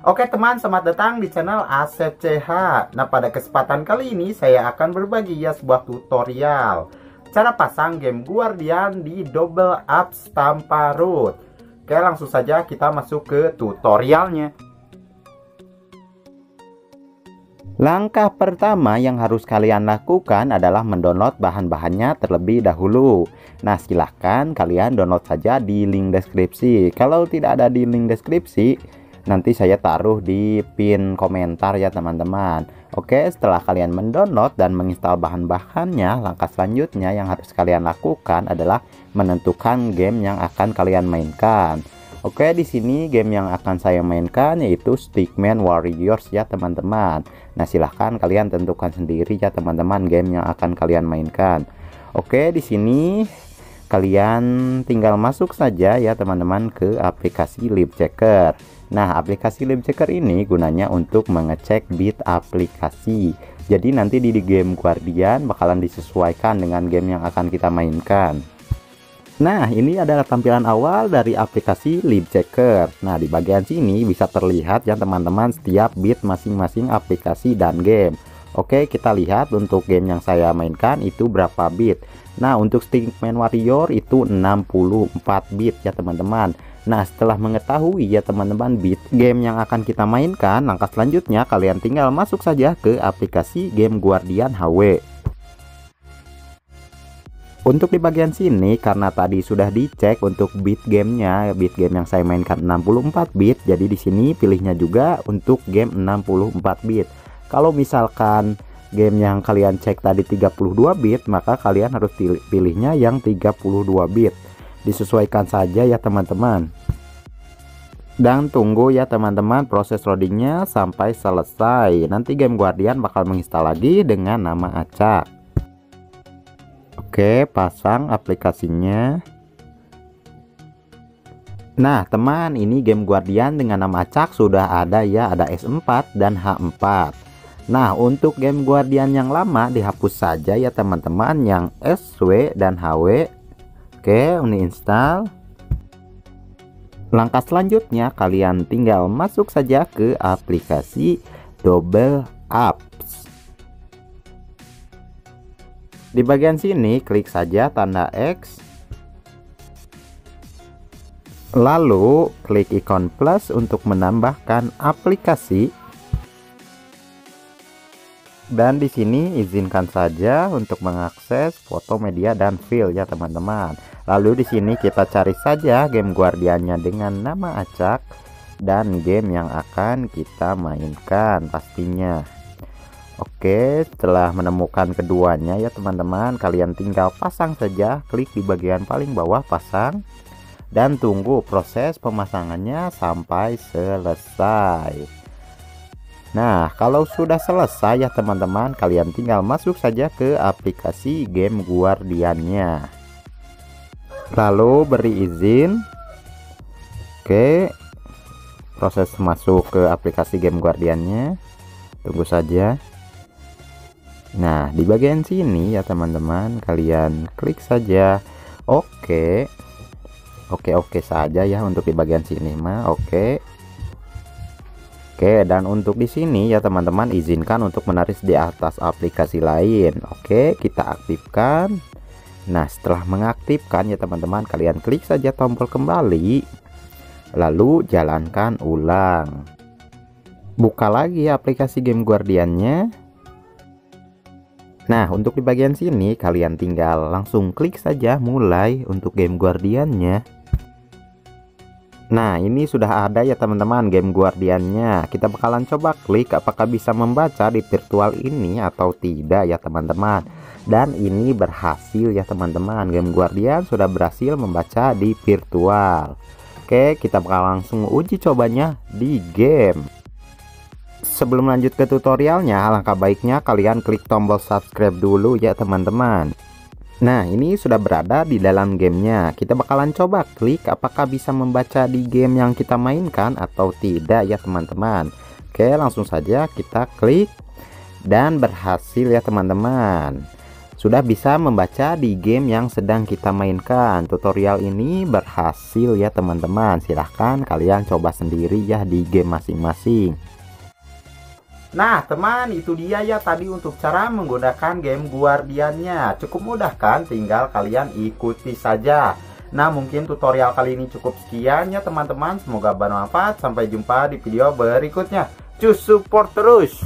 Oke teman, selamat datang di channel Asep CH. Nah, pada kesempatan kali ini saya akan berbagi ya sebuah tutorial cara pasang game Guardian di double apps tanpa root. Oke, langsung saja kita masuk ke tutorialnya. Langkah pertama yang harus kalian lakukan adalah mendownload bahan-bahannya terlebih dahulu. Nah, silahkan kalian download saja di link deskripsi. Kalau tidak ada di link deskripsi, nanti saya taruh di pin komentar ya teman-teman. Oke, setelah kalian mendownload dan menginstal bahan-bahannya, langkah selanjutnya yang harus kalian lakukan adalah menentukan game yang akan kalian mainkan. Oke, di sini game yang akan saya mainkan yaitu Stickman Warriors ya teman-teman. Nah, silahkan kalian tentukan sendiri ya teman-teman game yang akan kalian mainkan. Oke, di sini kalian tinggal masuk saja ya teman-teman ke aplikasi Lib Checker. Nah, aplikasi Lib Checker ini gunanya untuk mengecek bit aplikasi. Jadi nanti di game Guardian bakalan disesuaikan dengan game yang akan kita mainkan. Nah, ini adalah tampilan awal dari aplikasi Lib Checker. Nah, di bagian sini bisa terlihat ya teman-teman setiap bit masing-masing aplikasi dan game. Oke, kita lihat untuk game yang saya mainkan itu berapa bit. Nah, untuk Stickman Warrior itu 64 bit ya teman-teman. Nah, setelah mengetahui ya teman-teman bit game yang akan kita mainkan, langkah selanjutnya kalian tinggal masuk saja ke aplikasi game Guardian HW. Untuk di bagian sini, karena tadi sudah dicek untuk bit gamenya, bit game yang saya mainkan 64 bit, jadi di sini pilihnya juga untuk game 64 bit. Kalau misalkan game yang kalian cek tadi 32 bit, maka kalian harus pilihnya yang 32 bit. Disesuaikan saja ya teman-teman. Dan tunggu ya teman-teman proses loadingnya sampai selesai. Nanti game Guardian bakal menginstal lagi dengan nama acak. Oke, pasang aplikasinya. Nah teman, ini game Guardian dengan nama acak sudah ada ya, ada S4 dan H4. Nah, untuk game Guardian yang lama dihapus saja ya teman-teman, yang SW dan HW. Oke, uninstall. Langkah selanjutnya kalian tinggal masuk saja ke aplikasi double apps. Di bagian sini klik saja tanda X. Lalu klik ikon plus untuk menambahkan aplikasi. Dan di sini izinkan saja untuk mengakses foto, media, dan file ya teman-teman. Lalu di sini kita cari saja game Guardiannya dengan nama acak dan game yang akan kita mainkan pastinya. Oke, setelah menemukan keduanya ya teman-teman, kalian tinggal pasang saja, klik di bagian paling bawah pasang dan tunggu proses pemasangannya sampai selesai. Nah, kalau sudah selesai ya teman-teman, kalian tinggal masuk saja ke aplikasi game Guardiannya. Lalu beri izin. Oke, proses masuk ke aplikasi game Guardiannya. Tunggu saja. Nah, di bagian sini ya teman-teman, kalian klik saja oke. Oke saja ya untuk di bagian sini mah. Oke, dan untuk di sini ya teman-teman, izinkan untuk menarik di atas aplikasi lain. Oke, kita aktifkan. Nah, setelah mengaktifkan ya teman-teman, kalian klik saja tombol kembali. Lalu jalankan ulang. Buka lagi aplikasi game Guardiannya. Nah, untuk di bagian sini kalian tinggal langsung klik saja mulai untuk game Guardiannya. Nah, ini sudah ada ya teman-teman game Guardiannya. Kita bakalan coba klik apakah bisa membaca di virtual ini atau tidak ya teman-teman. Dan ini berhasil ya teman-teman. Game Guardian sudah berhasil membaca di virtual. Oke, kita bakal langsung uji cobanya di game. Sebelum lanjut ke tutorialnya, alangkah baiknya kalian klik tombol subscribe dulu ya teman-teman. Nah, ini sudah berada di dalam gamenya. Kita bakalan coba klik apakah bisa membaca di game yang kita mainkan atau tidak ya teman-teman. Oke, langsung saja kita klik dan berhasil ya teman-teman. sudah bisa membaca di game yang sedang kita mainkan. Tutorial ini berhasil ya teman-teman. Silahkan kalian coba sendiri ya di game masing-masing. Nah teman, itu dia ya tadi untuk cara menggunakan game Guardiannya. Cukup mudah kan, tinggal kalian ikuti saja. Nah mungkin tutorial kali ini cukup sekian ya teman-teman. Semoga bermanfaat. Sampai jumpa di video berikutnya. Cus support terus.